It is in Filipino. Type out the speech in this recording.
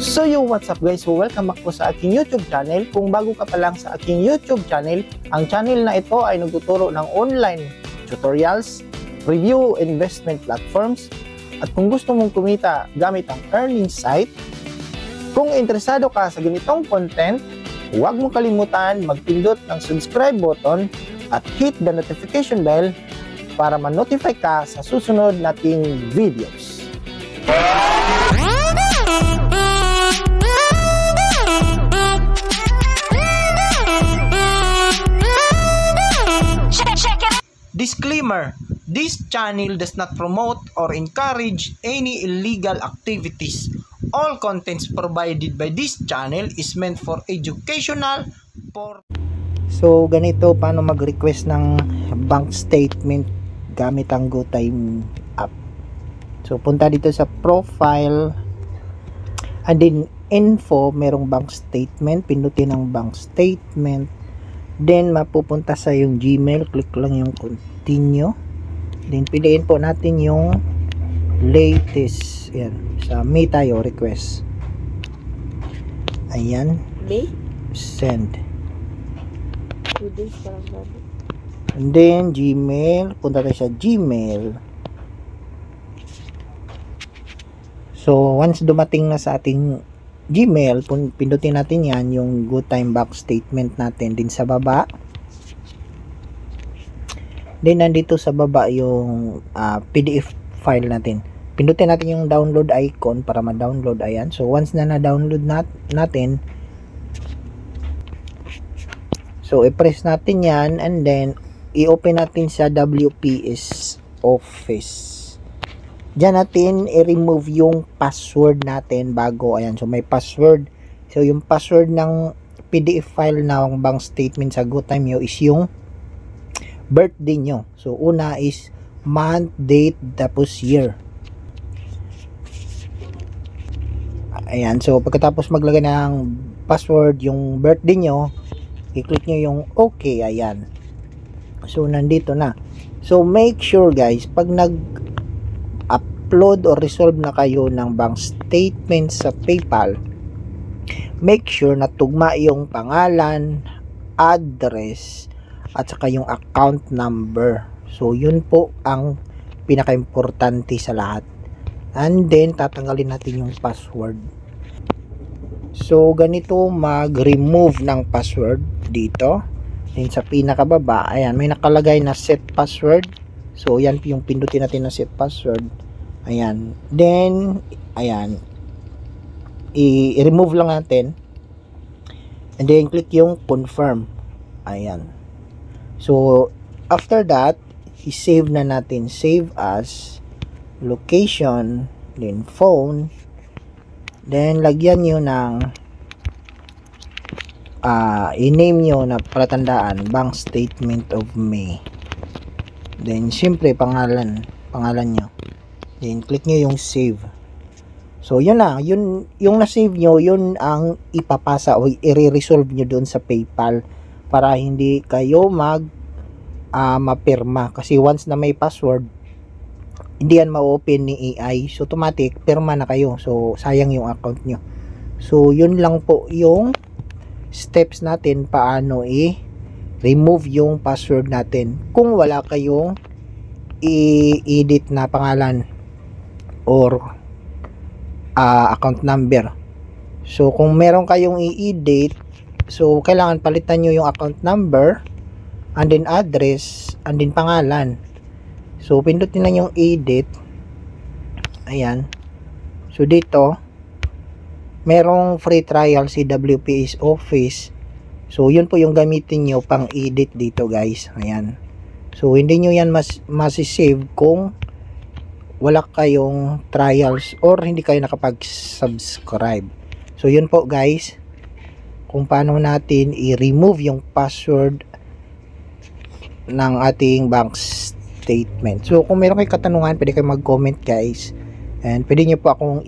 So what's up guys? So welcome back po sa aking YouTube channel. Kung bago ka pa lang sa aking YouTube channel, ang channel na ito ay nagtuturo ng online tutorials, review investment platforms, at kung gusto mong kumita gamit ang earning site, kung interesado ka sa ganitong content, huwag mong kalimutan magpindot ng subscribe button at hit the notification bell para ma-notify ka sa susunod nating videos. Disclaimer: this channel does not promote or encourage any illegal activities. All contents provided by this channel is meant for educational So ganito paano mag-request ng bank statement gamit ang GoTime app. So punta dito sa profile and then info, merong bank statement, pindutin ang bank statement. Then mapupunta sa yung Gmail, click lang yung continue. Then piliin po natin yung latest. Yan, sa May tayo request. Ayan. May? Send. 2 days parang bago. And then Gmail, punta tayo sa Gmail. So once dumating na sa ating Gmail, pindutin natin yan, yung GoTime bank statement natin din sa baba. Then nandito sa baba yung PDF file natin. Pindutin natin yung download icon para ma-download. Ayan. So once na na-download natin, so i-press natin yan and then i-open natin sa WPS Office. Diyan natin i-remove yung password natin bago. Ayan, so may password. So yung password ng PDF file ng bank statement sa GoTime nyo is yung birthday nyo. So una is month, date, tapos year. Ayan, so pagkatapos maglagay ng password yung birthday nyo, i-click nyo yung okay. Ayan, so nandito na. So make sure guys, pag upload or resolve na kayo ng bank statement sa PayPal, make sure na tugma yung pangalan, address, at saka yung account number. So yun po ang pinaka-importante sa lahat. And then tatanggalin natin yung password. So ganito mag-remove ng password dito. Then sa pinakababa, ayan, may nakalagay na set password. So yan yung pindutin natin na set password. Ayan. Then, ayan. I-remove lang natin. And then, click yung confirm. Ayan. So, after that, i-save na natin. Save as location, then phone. Then, lagyan nyo ng i-name nyo na palatandaan, bank statement of May. Then, syempre, pangalan nyo. Then, click nyo yung save. So, yun na. Yung na-save nyo, yun ang ipapasa o i-resolve nyo doon sa PayPal para hindi kayo mapirma. Kasi once na may password, hindi yan ma-open ni AI. So, automatic, pirma na kayo. So, sayang yung account nyo. So, yun lang po yung steps natin paano i-remove yung password natin kung wala kayong i-edit na pangalan or account number. So kung meron kayong i-edit, so kailangan palitan nyo yung account number and then address and then pangalan. So pindutin lang yung edit. Ayan. So dito merong free trial si WPS Office. So yun po yung gamitin nyo pang edit dito guys. Ayan. So hindi nyo yan masisave kung wala kayong trials or hindi kayo nakapag-subscribe. So yun po guys, kung paano natin i-remove yung password ng ating bank statement. So kung meron kayong katanungan, pwede kayo mag-comment guys, and pwede nyo po akong